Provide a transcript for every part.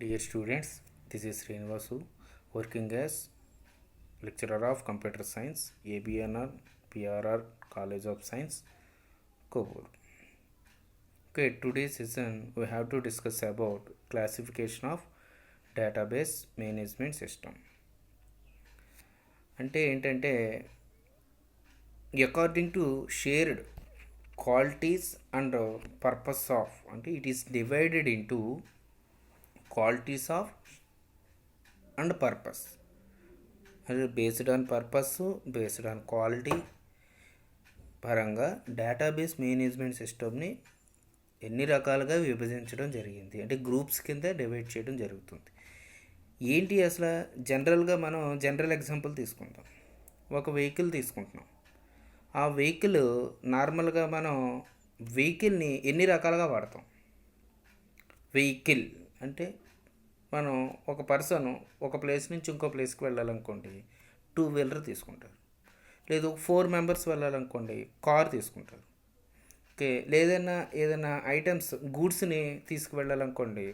Dear students, this is Srinivasu working as lecturer of computer science, ABNR, PRR College of Science, Kobur. Okay, today's session we have to discuss about classification of database management system. అంటే ఏంటంటే according to shared qualities and purpose of, అంటే it is divided into qualities of and purpose. Based on purpose, based on quality పరంగా database management సిస్టమ్ని ఎన్ని రకాలుగా విభజించడం జరిగింది, అంటే గ్రూప్స్ కింద డివైడ్ చేయడం జరుగుతుంది. ఏంటి అసలు జనరల్గా మనం జనరల్ ఎగ్జాంపుల్ తీసుకుంటాం. ఒక వెహికల్ తీసుకుంటున్నాం. ఆ వెహికల్ నార్మల్గా మనం వెహికల్ని ఎన్ని రకాలుగా వాడతాం. వెహికల్ అంటే మనం ఒక పర్సన్ ఒక ప్లేస్ నుంచి ఇంకో ప్లేస్కి వెళ్ళాలనుకోండి 2 వీలర్ తీసుకుంటారు. లేదు 4 మెంబర్స్ వెళ్ళాలనుకోండి కార్ తీసుకుంటారు. ఓకే, ఏదైనా ఐటమ్స్ గూడ్స్ని తీసుకువెళ్ళాలనుకోండి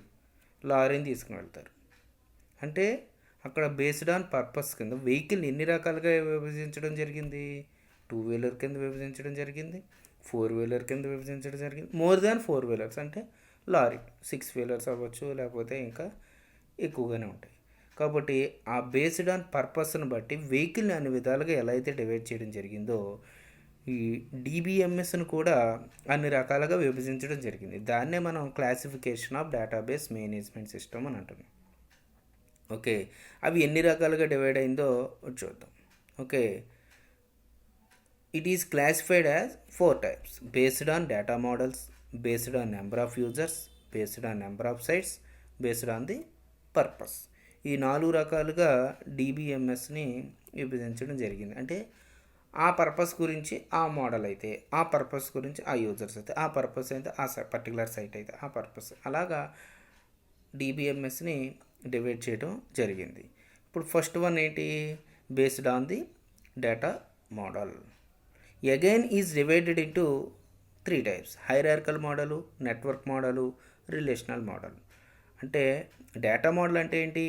లారీని తీసుకుని వెళ్తారు. అంటే అక్కడ బేస్డ్ ఆన్ పర్పస్ కింద వెహికల్ని ఎన్ని రకాలుగా విభజించడం జరిగింది. 2 వీలర్ కింద విభజించడం జరిగింది, 4 వీలర్ కింద విభజించడం జరిగింది, మోర్ దాన్ 4 వీలర్స్ అంటే లారీ 6 వీలర్స్ అవ్వచ్చు, లేకపోతే ఇంకా ఎక్కువగానే ఉంటాయి. కాబట్టి ఆ బేస్డ్ ఆన్ పర్పస్ని బట్టి వెహికల్ని అన్ని విధాలుగా ఎలా అయితే డివైడ్ చేయడం జరిగిందో ఈ డిబిఎంఎస్ను కూడా అన్ని రకాలుగా విభజించడం జరిగింది. దాన్నే మనం classification of database management system అని అంటున్నాం. ఓకే, అవి ఎన్ని రకాలుగా డివైడ్ అయిందో చూద్దాం. Okay, it is classified as 4 types based on data models, based on number of users, based on number of sites, based on the purpose. ఈ 4 రకాలుగా డిబిఎంఎస్ని విభజించడం జరిగింది. అంటే ఆ పర్పస్ గురించి ఆ మోడల్ అయితే, ఆ పర్పస్ గురించి ఆ యూజర్స్ అయితే, ఆ పర్పస్ అయితే ఆ పర్టికులర్ సైట్ అయితే ఆ పర్పస్, అలాగా డిబిఎంఎస్ని డివైడ్ చేయడం జరిగింది. ఇప్పుడు ఫస్ట్ వన్ ఏంటి, based on the data model. Again is divided into 3 types: hierarchical model, network model, relational model. అంటే డేటా మోడల్ అంటే ఏంటి,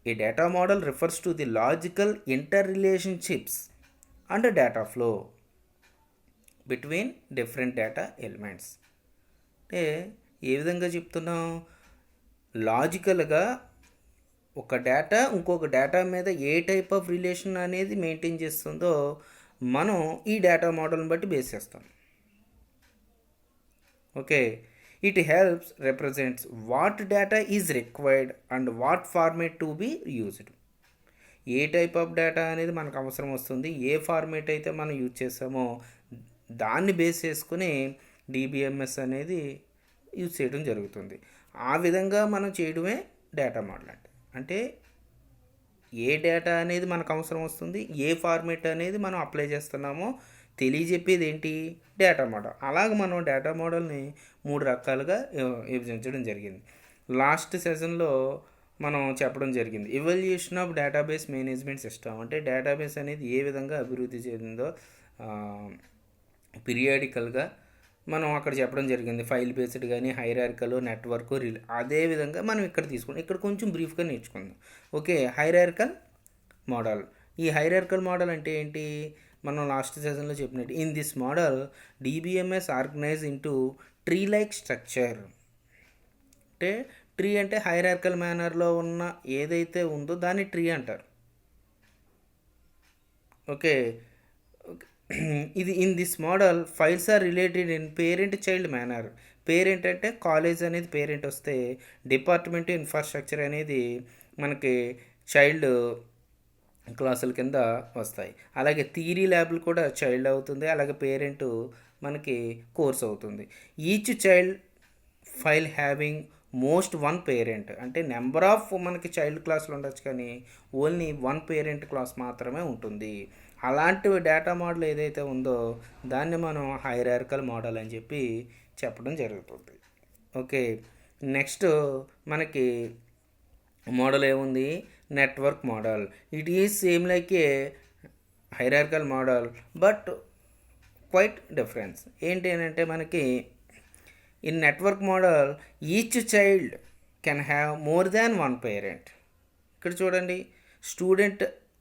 ఈ data model refers to the logical inter relationships and data flow between different data elements. అంటే ఏ విధంగా చెప్తున్నాం, లాజికల్గా ఒక data ఇంకొక డేటా మీద ఏ టైప్ ఆఫ్ రిలేషన్ అనేది మెయింటైన్ చేస్తుందో మనం ఈ డేటా మోడల్ని బట్టి బేస్ చేస్తాం. Okay, it helps represents what data is required and what format to be used. A type of data అనేది మనకు అవసరం వస్తుంది, ఏ ఫార్మేట్ అయితే మనం యూజ్ చేస్తామో దాన్ని బేస్ చేసుకుని డిబిఎంఎస్ అనేది యూజ్ చేయడం జరుగుతుంది. ఆ విధంగా మనం చేయడమే డేటా మోడల్. అంటే ఏ డేటా అనేది మనకు అవసరం వస్తుంది, ఏ ఫార్మేట్ అనేది మనం అప్లై చేస్తున్నామో తెలియజెప్పేది ఏంటి, డేటా మోడల్. అలాగ మనం డేటా మోడల్ని 3 రకాలుగా విభజించడం జరిగింది. లాస్ట్ సెషన్లో మనం చెప్పడం జరిగింది evolution of database management system. అంటే డేటాబేస్ అనేది ఏ విధంగా అభివృద్ధి చెందిందో పీరియాడికల్గా మనం అక్కడ చెప్పడం జరిగింది. ఫైల్ బేస్డ్ కానీ హైరార్కల్, నెట్వర్క్, అదేవిధంగా మనం ఇక్కడ తీసుకుంటాం. ఇక్కడ కొంచెం బ్రీఫ్గా నేర్చుకుందాం. Okay, hierarchical model. ఈ హైరార్కల్ మోడల్ అంటే ఏంటి, మనం లాస్ట్ సెషన్లో చెప్పినట్టు in this model DBMS organize into tree like structure. అంటే ట్రీ అంటే హైరార్కల్ మేనర్లో ఉన్న ఏదైతే ఉందో దాన్ని ట్రీ అంటారు. ఓకే, ఇది in this model files are related in parent child manner. Parent అంటే కాలేజ్ అనేది పేరెంట్ వస్తే డిపార్ట్మెంట్ ఇన్ఫ్రాస్ట్రక్చర్ అనేది మనకి చైల్డ్ క్లాసుల కింద వస్తాయి. అలాగే థియరీ ల్యాబ్లు కూడా చైల్డ్ అవుతుంది, అలాగే పేరెంట్ మనకి కోర్స్ అవుతుంది. Each child file having most 1 parent. అంటే నెంబర్ ఆఫ్ మనకి చైల్డ్ క్లాసులు ఉండొచ్చు కానీ ఓన్లీ 1 పేరెంట్ క్లాస్ మాత్రమే ఉంటుంది. అలాంటి డేటా మోడల్ ఏదైతే ఉందో దాన్ని మనం హైరార్కల్ మోడల్ అని చెప్పి చెప్పడం జరుగుతుంది. ఓకే, నెక్స్ట్ మనకి మోడల్ ఏముంది, network model. It is same like A hierarchical model but quiet difference. ఏంటి అని అంటే మనకి in network model each child can have more than one parent. ఇక్కడ చూడండి,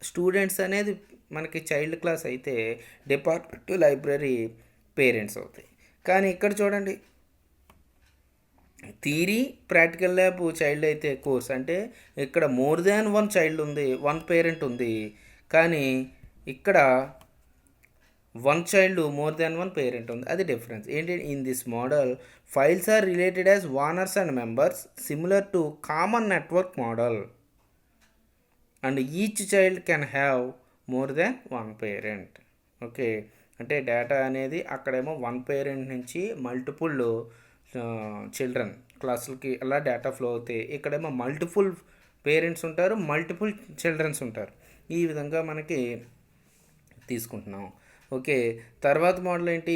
స్టూడెంట్స్ అనేది మనకి చైల్డ్ క్లాస్ అయితే డిపార్ట్మెంట్ లైబ్రరీ పేరెంట్స్ అవుతాయి. కానీ ఇక్కడ చూడండి, థియరీ ప్రాక్టికల్ ల్యాబ్ చైల్డ్ అయితే కోర్స్ అంటే ఇక్కడ మోర్ దాన్ వన్ చైల్డ్ ఉంది, వన్ పేరెంట్ ఉంది. కానీ ఇక్కడ one child more than one parent ఉంది. అది డిఫరెన్స్ ఏంటి? In this model files are related as owners and members similar to common network model and each child can have more than one parent. Okay, అంటే data అనేది అక్కడేమో one parent నుంచి multiple children క్లాసులకి అలా data flow అవుతాయి. ఇక్కడేమో multiple parents ఉంటారు, multiple childrens ఉంటారు. ఈ విధంగా మనకి తీసుకుంటున్నాం. ఓకే, తర్వాత మోడల్ ఏంటి?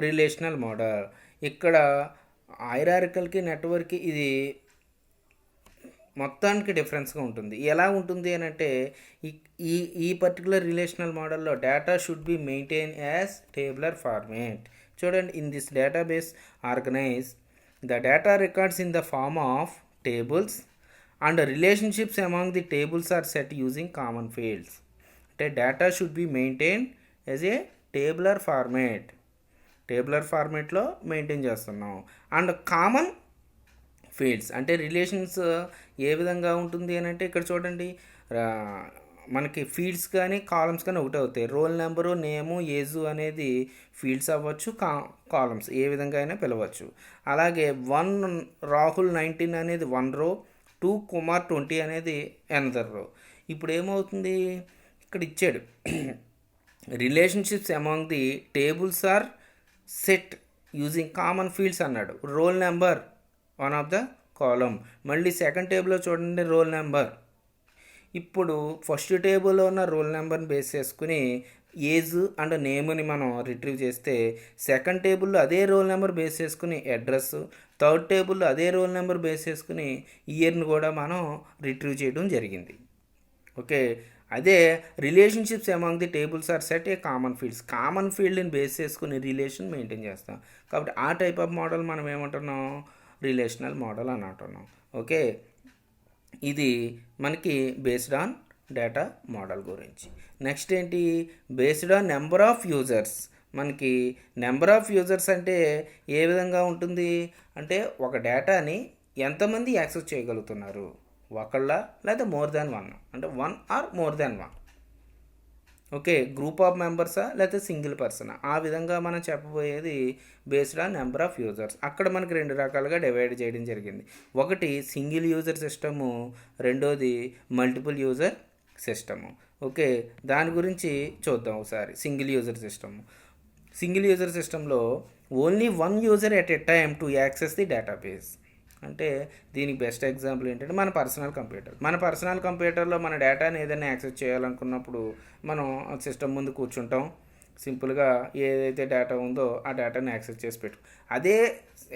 Relational model. ఇక్కడ హైరార్కికల్కి నెట్వర్క్కి ఇది మొత్తానికి డిఫరెన్స్గా ఉంటుంది. ఎలా ఉంటుంది అని అంటే ఈ ఈ పర్టికులర్ రిలేషనల్ మోడల్లో data should be maintain as tabular format. చూడండి, in this database organise the data records in the form of tables and relationships among the tables are set using common fields. అంటే data should be maintain as a tabular ఫార్మేట్లో maintain చేస్తున్నాం. And common fields అంటే relations ఏ విధంగా ఉంటుంది అని అంటే ఇక్కడ చూడండి, మనకి ఫీల్డ్స్ కానీ కాలమ్స్ కానీ ఒకటే అవుతాయి. రోల్ నెంబరు, నేము, ఏజు అనేది ఫీల్డ్స్ అవ్వచ్చు, కాలమ్స్ ఏ విధంగా అయినా పిలవచ్చు. అలాగే 1 రాహుల్ 19 అనేది 1 రో, 2 కుమార్ 20 అనేది అనదర్ రో. ఇప్పుడు ఏమవుతుంది, ఇక్కడ ఇచ్చాడు relationships among the tables are set using common fields అన్నాడు. Roll number one of the column. మళ్ళీ సెకండ్ టేబుల్లో చూడండి రోల్ నెంబర్. ఇప్పుడు ఫస్ట్ టేబుల్లో ఉన్న రోల్ నెంబర్ని బేస్ చేసుకుని ఏజ్ అండ్ నేమ్ని మనం రిట్రీవ్ చేస్తే, సెకండ్ టేబుల్లో అదే రోల్ నెంబర్ బేస్ చేసుకుని అడ్రస్, థర్డ్ టేబుల్లో అదే రోల్ నెంబర్ బేస్ చేసుకుని ఇయర్ని కూడా మనం రిట్రీవ్ చేయడం జరిగింది. ఓకే, అదే relationships among the tables are set a common ఫీల్డ్ని బేస్ చేసుకుని రిలేషన్ మెయింటైన్ చేస్తాం. కాబట్టి ఆ టైప్ ఆఫ్ మోడల్ మనం ఏమంటున్నాం? రిలేషనల్ మోడల్ అని అంటున్నాం. ఓకే, ఇది మనకి బేస్డ్ ఆన్ డేటా మోడల్ గురించి. నెక్స్ట్ ఏంటి? Based on number of users. మనకి నెంబర్ ఆఫ్ యూజర్స్ అంటే ఏ విధంగా ఉంటుంది అంటే ఒక డేటాని ఎంతమంది యాక్సెస్ చేయగలుగుతున్నారు, ఒకళ్ళ లేదా మోర్ దాన్ వన్, అంటే 1 or more than 1. Okay, group of మెంబర్సా లేకపోతే సింగిల్ పర్సనా, ఆ విధంగా మనం చెప్పబోయేది based on number of users. అక్కడ మనకి 2 రకాలుగా డివైడ్ చేయడం జరిగింది. ఒకటి సింగిల్ యూజర్ సిస్టము, రెండోది మల్టిపుల్ యూజర్ సిస్టము. ఓకే, దాని గురించి చూద్దాం ఒకసారి. సింగిల్ యూజర్ సిస్టంలో only 1 user at a time to access the database. అంటే దీనికి బెస్ట్ ఎగ్జాంపుల్ ఏంటంటే మన పర్సనల్ కంప్యూటర్లో మన డేటాని ఏదైనా యాక్సెస్ చేయాలనుకున్నప్పుడు మనం సిస్టమ్ ముందు కూర్చుంటాం, సింపుల్గా ఏదైతే డేటా ఉందో ఆ డేటాని యాక్సెస్ చేసి పెట్టు. అదే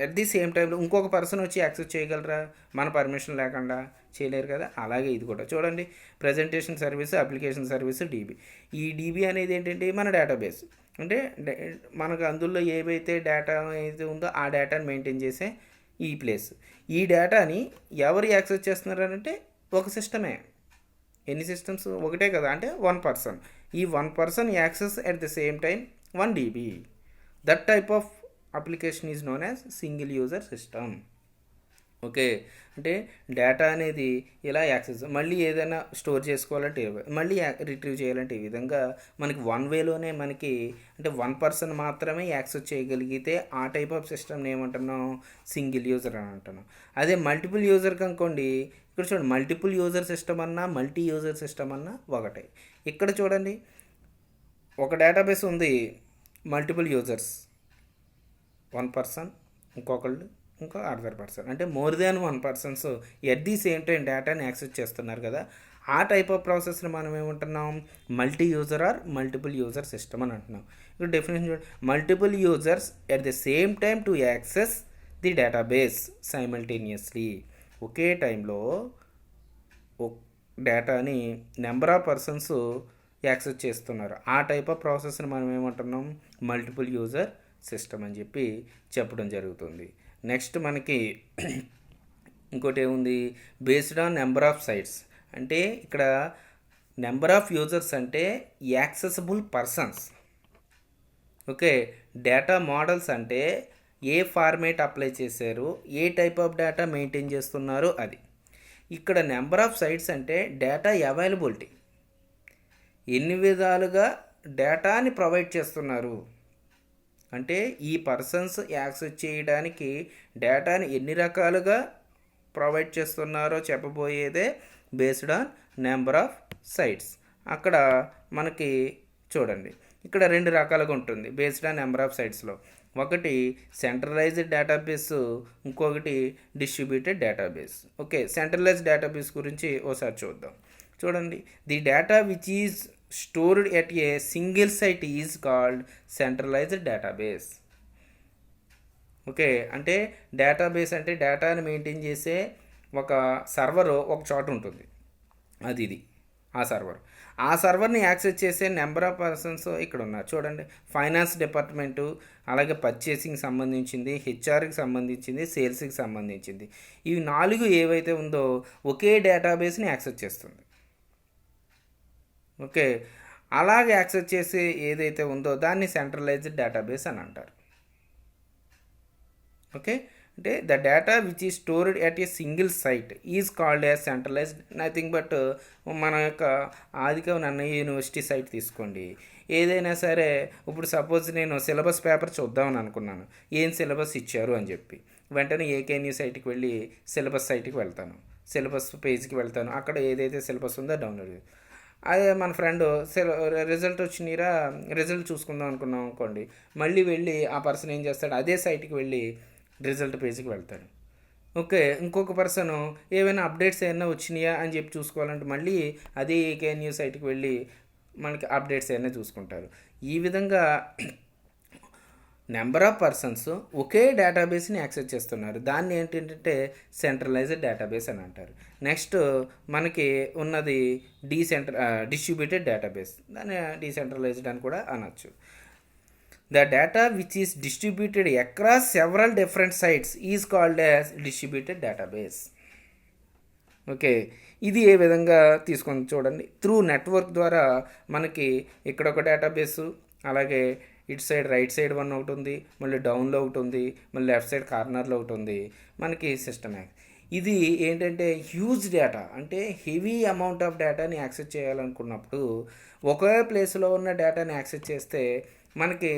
అట్ ది సేమ్ టైంలో ఇంకొక పర్సన్ వచ్చి యాక్సెస్ చేయగలరా? మన పర్మిషన్ లేకుండా చేయలేరు కదా. అలాగే ఇది కూడా చూడండి, presentation service, application service, DB. ఈ డీబీ అనేది ఏంటంటే మన డేటాబేస్. అంటే మనకు అందులో ఏవైతే డేటా అయితే ఉందో ఆ డేటాని మెయింటైన్ చేసే ఈ ప్లేస్. ఈ డేటాని ఎవరు యాక్సెస్ చేస్తున్నారంటే ఒక సిస్టమే. ఎన్ని సిస్టమ్స్? ఒకటే కదా, అంటే 1 పర్సన్. ఈ 1 person access at the same time 1 DB. That type of application is known as single user system. Okay, అంటే డేటా అనేది ఇలా యాక్సెస్, మళ్ళీ ఏదైనా స్టోర్ చేసుకోవాలంటే మళ్ళీ రిట్రీవ్ చేయాలంటే ఈ విధంగా మనకి 1 వేలోనే మనకి అంటే 1 పర్సన్ మాత్రమే యాక్సెస్ చేయగలిగితే ఆ టైప్ ఆఫ్ సిస్టమ్ని ఏమంటున్నాం? సింగిల్ యూజర్ అని అంటున్నాం. అదే మల్టిపుల్ యూజర్కి అనుకోండి, ఇక్కడ చూడండి, మల్టిపుల్ యూజర్ సిస్టమ్ అన్నా మల్టీ యూజర్ సిస్టమ్ అన్నా ఒకటే. ఇక్కడ చూడండి, ఒక డేటాబేస్ ఉంది, మల్టిపుల్ యూజర్స్, 1 పర్సన్, ఇంకో అదర్ పర్సన్, అంటే more than 1 persons at the same time డేటాని యాక్సెస్ చేస్తున్నారు కదా. ఆ టైప్ ఆఫ్ ప్రాసెస్ని మనం ఏమంటున్నాం? Multi user or multiple user system అని అంటున్నాం. ఇక్కడ డెఫినేషన్ చూడండి, multiple users at the same time to access the database simultaneously. ఒకే టైంలో డేటాని నెంబర్ ఆఫ్ పర్సన్స్ యాక్సెస్ చేస్తున్నారు. ఆ టైప్ ఆఫ్ ప్రాసెస్ని మనం ఏమంటున్నాం? మల్టిపుల్ యూజర్ సిస్టమ్ అని చెప్పి చెప్పడం జరుగుతుంది. నెక్స్ట్ మనకి ఇంకోటి ఏముంది, based on number of sites. అంటే ఇక్కడ నెంబర్ ఆఫ్ యూజర్స్ అంటే accessible persons. Okay, data models అంటే ఏ ఫార్మేట్ అప్లై చేశారు, ఏ టైప్ ఆఫ్ డేటా మెయింటైన్ చేస్తున్నారు అది. ఇక్కడ నెంబర్ ఆఫ్ సైట్స్ అంటే డేటా అవైలబిలిటీ, ఎన్ని విధాలుగా డేటాని ప్రొవైడ్ చేస్తున్నారు అంటే ఈ పర్సన్స్ యాక్సెస్ చేయడానికి డేటాని ఎన్ని రకాలుగా ప్రొవైడ్ చేస్తున్నారో చెప్పబోయేదే based on number of sites. అక్కడ మనకి చూడండి, ఇక్కడ 2 రకాలుగా ఉంటుంది బేస్డ్ ఆన్ నెంబర్ ఆఫ్ సైట్స్లో. ఒకటి సెంట్రలైజ్డ్ డేటాబేస్, ఇంకొకటి distributed database. Okay, centralised database గురించి ఒకసారి చూద్దాం. చూడండి, the data which is stored at a single site is called centralised database. Okay, అంటే డేటాబేస్ అంటే డేటాని మెయింటైన్ చేసే ఒక సర్వర్ ఒక చోట ఉంటుంది, ఇది ఆ సర్వర్ని యాక్సెస్ చేసే నెంబర్ ఆఫ్ పర్సన్స్ ఇక్కడ ఉన్నారు. చూడండి, ఫైనాన్స్ డిపార్ట్మెంటు, అలాగే పర్చేసింగ్కి సంబంధించింది, హెచ్ఆర్కి సంబంధించింది, సేల్స్కి సంబంధించింది. ఇవి 4 ఏవైతే ఉందో ఒకే డేటాబేస్ని యాక్సెస్ చేస్తుంది. ఓకే, అలాగే యాక్సెస్ చేసి ఏదైతే ఉందో దాన్ని సెంట్రలైజ్డ్ డేటాబేస్ అని అంటారు. ఓకే, అంటే the data which is stored at a single site is called as centralized. Nothing but మన యొక్క ఆదికవి అన్నయ్య యూనివర్సిటీ సైట్ తీసుకోండి. ఏదైనా సరే, ఇప్పుడు సపోజ్ నేను సిలబస్ పేపర్ చూద్దామని అనుకున్నాను, ఏం సిలబస్ ఇచ్చారు అని చెప్పి వెంటనే ఏకేఎన్యూ సైట్కి వెళ్ళి సిలబస్ సైట్కి వెళ్తాను, సిలబస్ పేజ్కి వెళ్తాను, అక్కడ ఏదైతే సిలబస్ ఉందో డౌన్లోడ్. అదే మన ఫ్రెండ్ రిజల్ట్ వచ్చినాయిరా, రిజల్ట్ చూసుకుందాం అనుకున్నాం అనుకోండి, మళ్ళీ వెళ్ళి ఆ పర్సన్ ఏం చేస్తాడు, అదే సైట్కి వెళ్ళి రిజల్ట్ పేజ్కి వెళ్తాడు. ఓకే, ఇంకొక పర్సన్ ఏమైనా అప్డేట్స్ ఏమైనా వచ్చినాయా అని చెప్పి చూసుకోవాలంటే మళ్ళీ అదే ఏకేఎన్యూ సైట్కి వెళ్ళి మనకి అప్డేట్స్ ఏమైనా చూసుకుంటారు. ఈ విధంగా నెంబర్ ఆఫ్ పర్సన్స్ ఒకే డేటాబేస్ని యాక్సెస్ చేస్తున్నారు. దాన్ని ఏంటంటే సెంట్రలైజ్డ్ డేటాబేస్ అని అంటారు. నెక్స్ట్ మనకి ఉన్నది డిస్ట్రిబ్యూటెడ్ డేటాబేస్, దాన్ని డీసెంట్రలైజ్డ్ అని కూడా అనొచ్చు. The data which is distributed across several different sites is called as distributed database. Okay, ఇది ఏ విధంగా తీసుకొని చూడండి, త్రూ నెట్వర్క్ ద్వారా మనకి ఇక్కడ ఒక డేటాబేసు, అలాగే ఇటు సైడ్ రైట్ సైడ్ ఒకటి ఉంది, మళ్ళీ డౌన్లో ఒకటి ఉంది, మళ్ళీ లెఫ్ట్ సైడ్ కార్నర్లో ఒకటి ఉంది మనకి సిస్టమ్. ఇది ఏంటంటే హ్యూజ్ డేటా, అంటే హెవీ అమౌంట్ ఆఫ్ డేటాని యాక్సెస్ చేయాలనుకున్నప్పుడు ఒకే ప్లేస్లో ఉన్న డేటాని యాక్సెస్ చేస్తే మనకి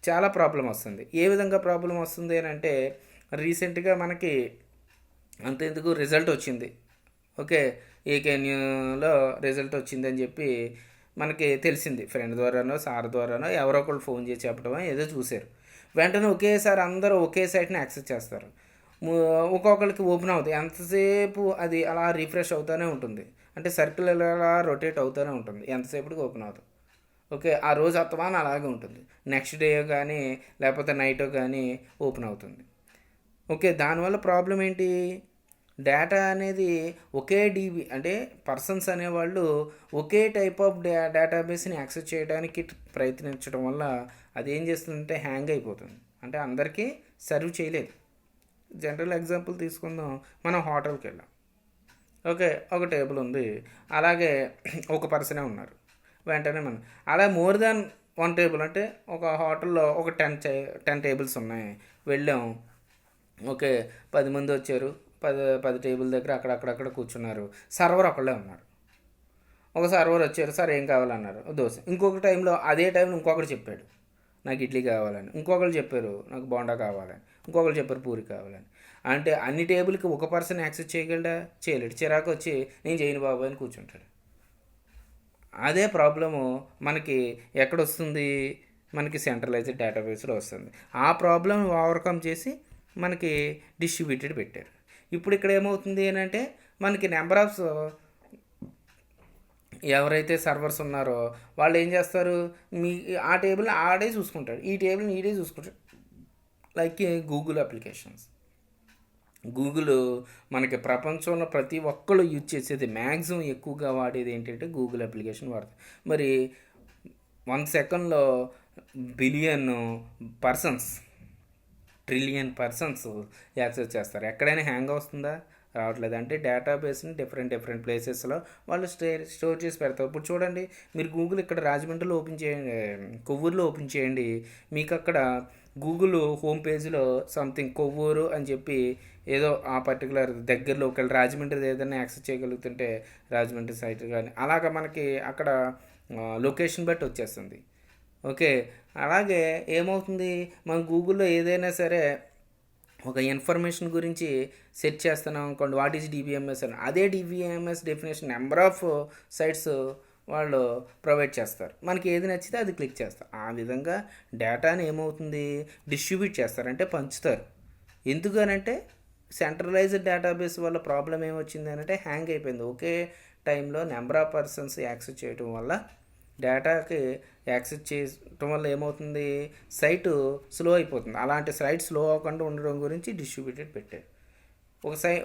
చాలా ప్రాబ్లం వస్తుంది. ఏ విధంగా ప్రాబ్లం వస్తుంది అని అంటే, రీసెంట్గా మనకి అంతెందుకు రిజల్ట్ వచ్చింది. ఓకే, ఏకేఎన్యూలో రిజల్ట్ వచ్చిందని చెప్పి మనకి తెలిసింది, ఫ్రెండ్ ద్వారానో సార్ ద్వారానో ఎవరో ఒకళ్ళు ఫోన్ చేసి చెప్పడమో ఏదో చూశారు. వెంటనే ఒకేసారి అందరూ ఒకే సైట్ని యాక్సెస్ చేస్తారు. ఒక్కొక్కరికి ఓపెన్ అవుతుంది, ఎంతసేపు అది అలా రిఫ్రెష్ అవుతూనే ఉంటుంది, అంటే సర్కిల్ అలా రొటేట్ అవుతూనే ఉంటుంది, ఎంతసేపటికి ఓపెన్ అవుతుంది. ఓకే, ఆ రోజు అత్తమాన అలాగే ఉంటుంది, నెక్స్ట్ డే కానీ లేకపోతే నైట్ కానీ ఓపెన్ అవుతుంది. ఓకే, దానివల్ల ప్రాబ్లం ఏంటి, డేటా అనేది ఒకే డీబీ, అంటే పర్సన్స్ అనేవాళ్ళు ఒకే టైప్ ఆఫ్ డేటాబేస్ని యాక్సెస్ చేయడానికి ప్రయత్నించడం వల్ల అది ఏం చేస్తుందంటే హ్యాంగ్ అయిపోతుంది, అంటే అందరికీ సర్వ్ చేయలేదు. జనరల్ ఎగ్జాంపుల్ తీసుకుందాం, మనం హోటల్కి వెళ్ళాం. ఓకే, ఒక టేబుల్ ఉంది, అలాగే ఒక పర్సనే ఉన్నారు. వెంటనే మనం అలా మోర్ దాన్ 1 టేబుల్, అంటే ఒక హోటల్లో ఒక 10 టేబుల్స్ ఉన్నాయి, వెళ్ళాం. ఓకే, 10 మంది వచ్చారు, 10 టేబుల్ దగ్గర అక్కడక్కడ కూర్చున్నారు, సర్వర్ ఒకళ్ళే ఉన్నారు. ఒక సర్వర్ వచ్చారు, సార్ ఏం కావాలన్నారు, దోశ. ఇంకొక టైంలో అదే టైంలో ఇంకొకటి చెప్పాడు నాకు ఇడ్లీ కావాలని, ఇంకొకరు చెప్పారు నాకు బోండా కావాలని, ఇంకొకరు చెప్పారు పూరి కావాలని. అంటే అన్ని టేబుల్కి ఒక పర్సన్ యాక్సెస్ చేయగలడా, చేయలేడు. చిరాకు వచ్చి నేను చేయను బాబు అని కూర్చుంటాడు. అదే ప్రాబ్లము మనకి ఎక్కడొస్తుంది, మనకి సెంట్రలైజ్డ్ డేటాబేస్లో వస్తుంది. ఆ ప్రాబ్లం ఓవర్కమ్ చేసి మనకి డిస్ట్రిబ్యూటెడ్ పెట్టారు. ఇప్పుడు ఇక్కడ ఏమవుతుంది అని అంటే, మనకి నెంబర్ ఆఫ్ ఎవరైతే సర్వర్స్ ఉన్నారో వాళ్ళు ఏం చేస్తారు, మీ ఆ టేబుల్ని ఆడే చూసుకుంటాడు, ఈ టేబుల్ని ఈడే చూసుకుంటాడు. లైక్ గూగుల్ అప్లికేషన్స్, గూగుల్ మనకి ప్రపంచంలో ప్రతి ఒక్కళ్ళు యూజ్ చేసేది, మ్యాక్సిమం ఎక్కువగా వాడేది ఏంటంటే గూగుల్ అప్లికేషన్ వాడతారు. మరి 1 సెకండ్లో billion persons, trillion persons access చేస్తారు. ఎక్కడైనా హ్యాంగ్ వస్తుందా, రావట్లేదు. అంటే డేటాబేస్ని డిఫరెంట్ ప్లేసెస్లో వాళ్ళు స్టోర్ చేసి పెడతారు. ఇప్పుడు చూడండి, మీరు గూగుల్ ఇక్కడ రాజమండ్రిలో ఓపెన్ చేయండి, కొవ్వూరులో ఓపెన్ చేయండి, మీకు అక్కడ గూగుల్ హోమ్ పేజ్లో సంథింగ్ కొవ్వూరు అని చెప్పి ఏదో ఆ పర్టికులర్ దగ్గరలో ఒకవేళ రాజమండ్రి ఏదైనా యాక్సెస్ చేయగలుగుతుంటే రాజమండ్రి సైట్ కానీ అలాగ మనకి అక్కడ లొకేషన్ బట్టి వచ్చేస్తుంది. ఓకే, అలాగే ఏమవుతుంది, మనం గూగుల్లో ఏదైనా సరే ఒక ఇన్ఫర్మేషన్ గురించి సెర్చ్ చేస్తున్నాం అనుకోండి, వాట్ ఈజ్ డిబిఎంఎస్ అని, అదే DBMS definition number of sites వాళ్ళు ప్రొవైడ్ చేస్తారు. మనకి ఏది నచ్చితే అది క్లిక్ చేస్తాం. ఆ విధంగా డేటాని ఏమవుతుంది, డిస్ట్రిబ్యూట్ చేస్తారు, అంటే పంచుతారు. ఎందుకనంటే సెంట్రలైజ్డ్ డేటాబేస్ వల్ల ప్రాబ్లం ఏమొచ్చింది అంటే హ్యాంగ్ అయిపోయింది. ఒకే టైంలో నెంబర్ ఆఫ్ పర్సన్స్ యాక్సెస్ చేయడం వల్ల డేటాకి యాక్సెస్ చేయటం వల్ల ఏమవుతుంది, సైటు స్లో అయిపోతుంది. అలాంటి సైట్ స్లో అవ్వకుండా ఉండడం గురించి డిస్ట్రిబ్యూటెడ్ పెట్టారు.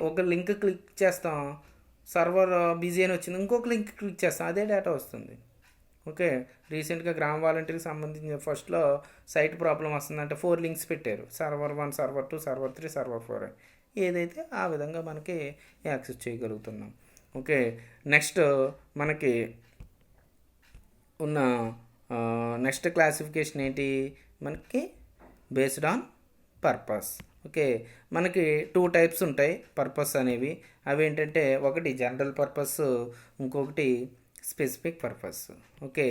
ఒక లింక్ క్లిక్ చేస్తాం, సర్వర్ బిజీ అని వచ్చింది, ఇంకొక లింక్ క్లిక్ చేస్తాం, అదే డేటా వస్తుంది. ఓకే, రీసెంట్గా గ్రామ వాలంటీర్కి సంబంధించిన ఫస్ట్లో సైట్ ప్రాబ్లం వస్తుందంటే 4 లింక్స్ పెట్టారు, సర్వర్ 1, సర్వర్ 2, సర్వర్ 3, సర్వర్ 4 అని. ఏదైతే ఆ విధంగా మనకి యాక్సెస్ చేయగలుగుతున్నాం. ఓకే, నెక్స్ట్ మనకి ఉన్న నెక్స్ట్ క్లాసిఫికేషన్ ఏంటి, మనకి బేస్డ్ ఆన్ పర్పస్. ఓకే, మనకి 2 టైప్స్ ఉంటాయి పర్పస్ అనేవి. అవి ఏంటంటే ఒకటి జనరల్ పర్పస్, ఇంకొకటి specific purpose. Okay,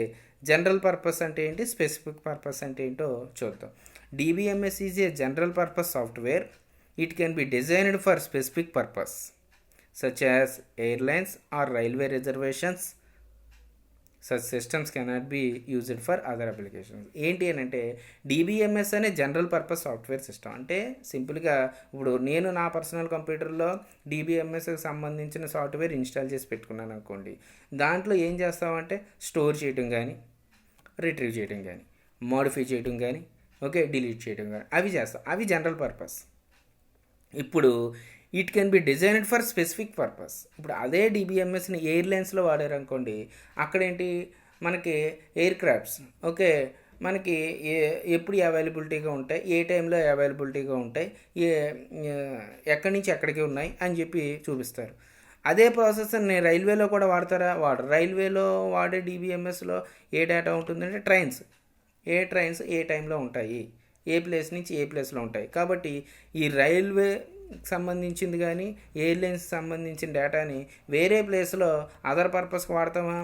general purpose అంటే ఏంటి, స్పెసిఫిక్ పర్పస్ అంటే ఏంటో చూద్దాం. DBMS is a general purpose software. It can be designed for specific purpose such as airlines or railway reservations. Such systems cannot be used for other applications. ఏంటి అని అంటే DBMS అనే general purpose software system. అంటే సింపుల్గా ఇప్పుడు నేను నా personal కంప్యూటర్లో డిబిఎంఎస్కి సంబంధించిన సాఫ్ట్వేర్ ఇన్స్టాల్ చేసి పెట్టుకున్నాను అనుకోండి, దాంట్లో ఏం చేస్తామంటే స్టోర్ చేయడం కానీ, రిట్రీవ్ చేయడం కానీ, మోడిఫై చేయడం కానీ, ఓకే, డిలీట్ చేయడం కానీ అవి చేస్తాం. అవి జనరల్ పర్పస్. ఇప్పుడు it can be designed for specific purpose. ఇప్పుడు అదే డిబిఎంఎస్ని ఎయిర్లైన్స్లో వాడారనుకోండి, అక్కడేంటి మనకి ఎయిర్ క్రాఫ్ట్స్, ఓకే, మనకి ఎప్పుడు అవైలబిలిటీగా ఉంటాయి, ఏ టైంలో అవైలబిలిటీగా ఉంటాయి, ఎక్కడి నుంచి ఎక్కడికి ఉన్నాయి అని చెప్పి చూపిస్తారు. అదే ప్రాసెస్ని రైల్వేలో కూడా వాడతారా, వాడరు. రైల్వేలో వాడే డిబిఎంఎస్లో ఏ డేటా ఉంటుందంటే ట్రైన్స్ ఏ టైంలో ఉంటాయి, ఏ ప్లేస్ నుంచి ఏ ప్లేస్లో ఉంటాయి. కాబట్టి ఈ రైల్వే సంబంధించింది కానీ ఎయిర్లైన్స్ సంబంధించిన డేటాని వేరే ప్లేస్లో అదర్ పర్పస్కి వాడతామా,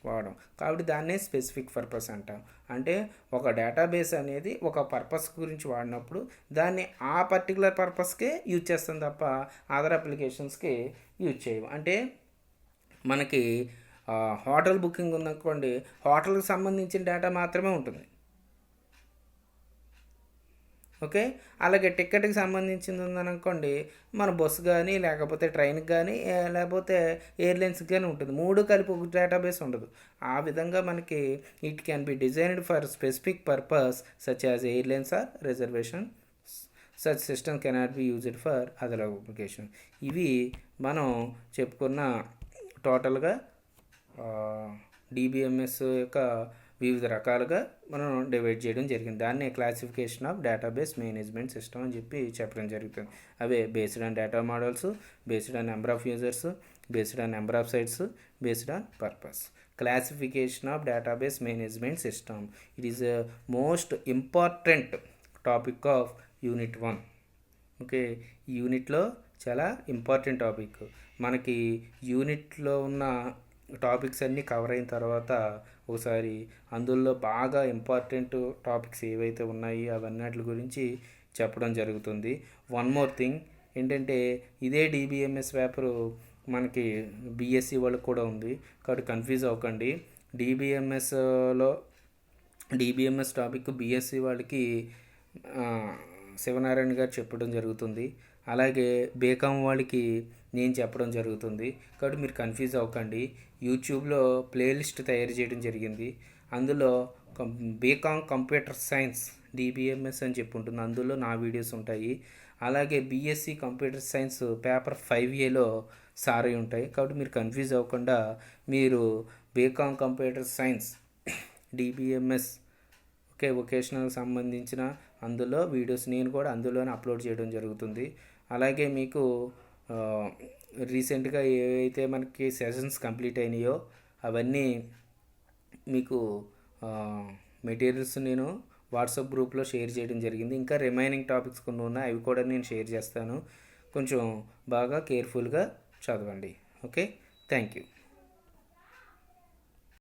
వాడడం. కాబట్టి దాన్నే స్పెసిఫిక్ పర్పస్ అంటాం. అంటే ఒక డేటాబేస్ అనేది ఒక పర్పస్ గురించి వాడినప్పుడు దాన్ని ఆ పర్టికులర్ పర్పస్కే యూజ్ చేస్తాం తప్ప అదర్ అప్లికేషన్స్కి యూజ్ చేయము. అంటే మనకి హోటల్ బుకింగ్ ఉందనుకోండి, హోటల్కి సంబంధించిన డేటా మాత్రమే ఉంటుంది. ఓకే, అలాగే టికెట్కి సంబంధించింది ఉందనుకోండి, మన బస్సు కానీ లేకపోతే ట్రైన్కి కానీ లేకపోతే ఎయిర్లైన్స్కి కానీ ఉంటుంది. 3 కలిపి ఒక డేటాబేస్ ఉండదు. ఆ విధంగా మనకి it can be designed for specific purpose such as airlines or reservation. Such system cannot be used for other application. ఇవి మనం చెప్పుకున్న టోటల్గా డిబిఎంఎస్ యొక్క వివిధ రకాలుగా మనం డివైడ్ చేయడం జరిగింది. దాన్ని classification of database management system అని చెప్పి చెప్పడం జరుగుతుంది. అవే based on data models, based on number of users, based on number of sites, based on purpose. Classification of database management system, it is a most important topic of unit 1. Okay, ఈ యూనిట్లో చాలా important topic. మనకి యూనిట్లో ఉన్న topics అన్నీ cover అయిన తర్వాత ఒకసారి అందులో బాగా ఇంపార్టెంట్ టాపిక్స్ ఏవైతే ఉన్నాయి అవన్నిటి గురించి చెప్పడం జరుగుతుంది. వన్ మోర్ థింగ్ ఏంటంటే ఇదే డిబిఎంఎస్ పేపరు మనకి బీఎస్సీ వాళ్ళకి కూడా ఉంది, కాబట్టి కన్ఫ్యూజ్ అవ్వకండి. డిబిఎంఎస్ టాపిక్ బీఎస్సీ వాళ్ళకి శివనారాయణ గారు చెప్పడం జరుగుతుంది. అలాగే బీకామ్ వాళ్ళకి నేను చెప్పడం జరుగుతుంది. కాబట్టి మీరు కన్ఫ్యూజ్ అవ్వకండి. యూట్యూబ్లో ప్లేలిస్ట్ తయారు చేయడం జరిగింది. అందులో బీకామ్ కంప్యూటర్ సైన్స్ డిబిఎంఎస్ అని చెప్పి ఉంటుంది, అందులో నా వీడియోస్ ఉంటాయి. అలాగే బీఎస్సీ కంప్యూటర్ సైన్స్ పేపర్ 5Aలో సారీ ఉంటాయి. కాబట్టి మీరు కన్ఫ్యూజ్ అవ్వకుండా మీరు BCom computer science DBMS okay vocational సంబంధించిన అందులో వీడియోస్ నేను కూడా అందులోనే అప్లోడ్ చేయడం జరుగుతుంది. అలాగే మీకు రీసెంట్గా ఏవైతే మనకి సెషన్స్ కంప్లీట్ అయినాయో అవన్నీ మీకు మెటీరియల్స్ నేను వాట్సాప్ గ్రూప్లో షేర్ చేయడం జరిగింది. ఇంకా రిమైనింగ్ టాపిక్స్ కొన్ని ఉన్నాయి, అవి కూడా నేను షేర్ చేస్తాను. కొంచెం బాగా కేర్ఫుల్గా చదవండి. Okay, thank you.